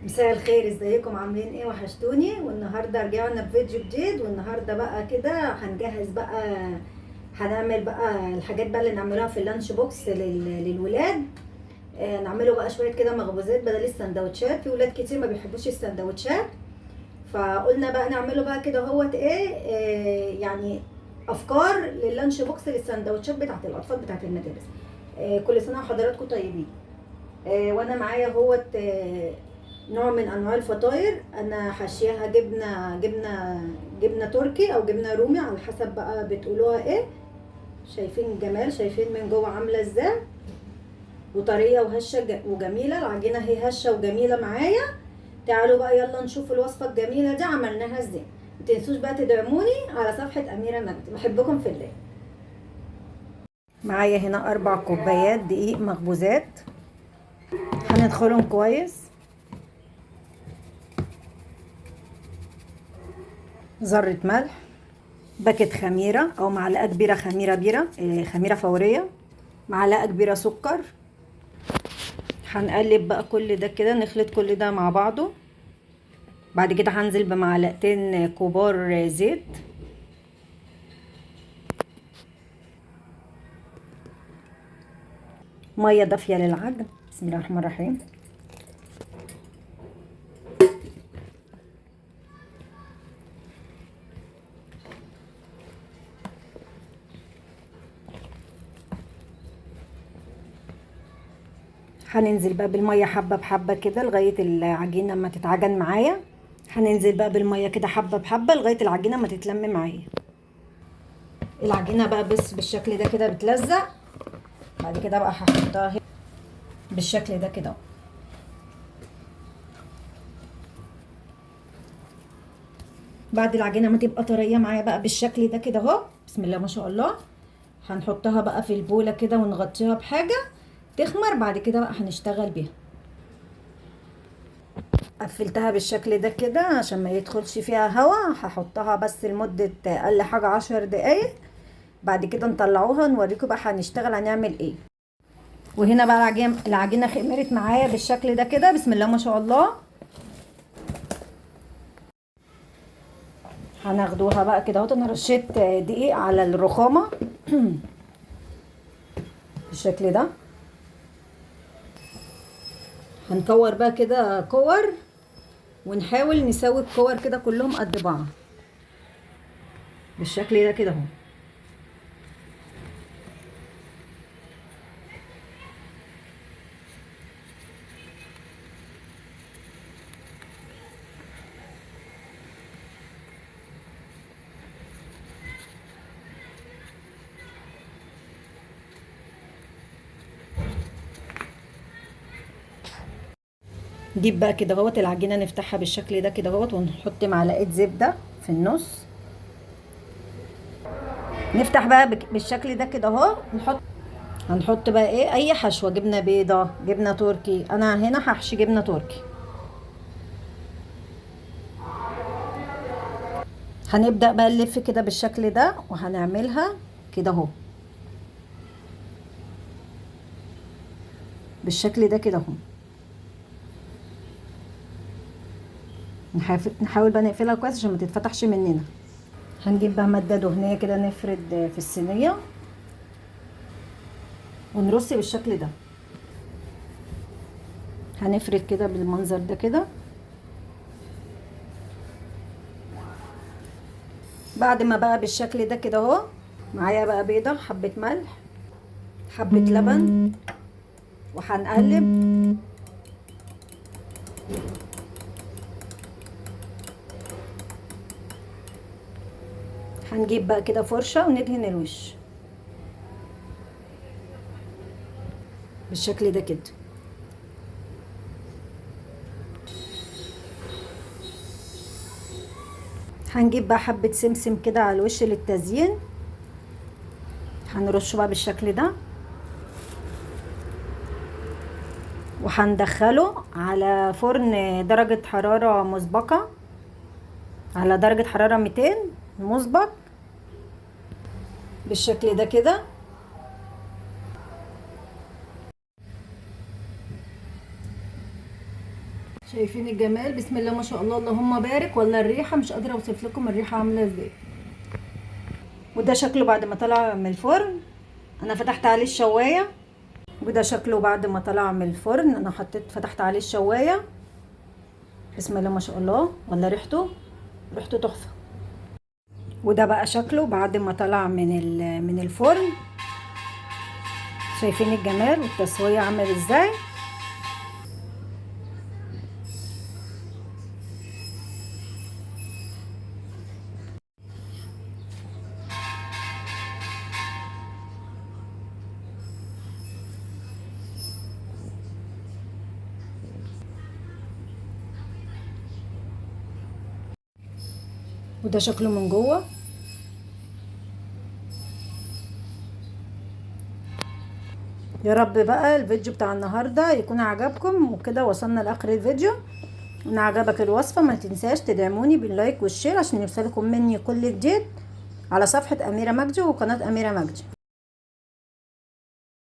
مساء الخير، ازيكم؟ عاملين ايه؟ وحشتوني. والنهارده رجعنا بفيديو جديد، والنهارده بقى كده هنجهز بقى، هنعمل بقى الحاجات بقى اللي نعملها في اللانش بوكس للولاد. نعمله بقى شويه كده مخبوزات بدل السندوتشات. في ولاد كتير ما بيحبوش السندوتشات، فقلنا بقى نعمله بقى كده هوت ايه، يعني افكار لللانش بوكس للسندوتشات بتاعت الاطفال بتاعت المدارس. كل سنه وحضراتكم طيبين. وانا معايا هوت نوع من انواع الفطاير. انا حاشياها جبنه تركي او جبنه رومي على حسب بقى بتقولوها ايه. شايفين الجمال؟ شايفين من جوه عامله ازاي؟ وطريه وهشه وجميله. العجينه هي هشه وجميله معايا. تعالوا بقى يلا نشوف الوصفه الجميله دي عملناها ازاي. متنسوش بقى تدعموني على صفحه اميره مجدي. بحبكم في الله. معايا هنا 4 كوبايات دقيق مخبوزات، هندخلهم كويس. ذرة ملح، باكت خميرة أو معلقة كبيرة خميرة فورية، معلقة كبيرة سكر. هنقلب بقى كل ده كده، نخلط كل ده مع بعضه. بعد كده هنزل بمعلقتين كبار زيت. مية دافية للعجن. بسم الله الرحمن الرحيم. هننزل بقى بالمية حبة بحبة كده لغاية العجينة ما تتعجن معايا. هننزل بقى بالمية كده حبة بحبة لغاية العجينة ما تتلم معايا. العجينة بقى بس بالشكل ده كده بتلزق. بعد كده بقى هحطها بالشكل ده كده. بعد العجينه ما تبقى طريه معايا بقى بالشكل ده كده اهو، بسم الله ما شاء الله، هنحطها بقى في البوله كده ونغطيها بحاجه تخمر. بعد كده بقى هنشتغل بيها. قفلتها بالشكل ده كده عشان ما يدخلش فيها هوا. هحطها بس لمده اقل حاجه 10 دقايق. بعد كده نطلعوها نوريكم بقى هنشتغل هنعمل ايه. وهنا بقى العجينه خمرت معايا بالشكل ده كده، بسم الله ما شاء الله. هناخدوها بقى كده اهوت. انا رشيت دقيق على الرخامه بالشكل ده. هنكور بقى كده كور، ونحاول نسوي الكور كده كلهم قد بعض بالشكل ده كده اهو. نجيب بقى كده اهوت العجينه نفتحها بالشكل ده كده اهوت، ونحط معلقه زبده في النص. نفتح بقى بالشكل ده كده اهو. هنحط بقى ايه، اي حشوه، جبنه بيضه، جبنه تركي. انا هنا هحشي جبنه تركي. هنبدا بقى نلف كده بالشكل ده، وهنعملها كده اهو بالشكل ده كده اهو. نحاول بقى نقفلها كويس عشان ما تتفتحش مننا. هنجيب بقى ماده دهنيه كده نفرد في الصينيه ونرص بالشكل ده. هنفرد كده بالمنظر ده كده. بعد ما بقى بالشكل ده كده اهو، معايا بقى بيضه، حبه ملح، حبه لبن، وهنقلب. هنجيب بقى كده فرشه وندهن الوش بالشكل ده كده. هنجيب بقى حبه سمسم كده على الوش للتزيين. هنرشه بقى بالشكل ده، وهندخله على فرن درجة حرارة مسبقة، على درجة حرارة 200 مسبق بالشكل ده كده. شايفين الجمال؟ بسم الله ما شاء الله، اللهم بارك. ولا الريحه مش قادره اوصف لكم الريحه عامله ازاي. وده شكله بعد ما طلع من الفرن. انا فتحت عليه الشوايه. وده شكله بعد ما طلع من الفرن. انا فتحت عليه الشوايه. بسم الله ما شاء الله. ولا ريحته تحفه. وده بقى شكله بعد ما طلع من الفرن. شايفين الجمال والتسويه عامل ازاي. وده شكله من جوه. يا رب بقى الفيديو بتاع النهارده يكون عجبكم. وكده وصلنا لاخر الفيديو. ان عجبك الوصفه ما تنساش تدعموني باللايك والشير عشان يوصلكم مني كل جديد على صفحه اميره مجدي وقناه اميره مجدي.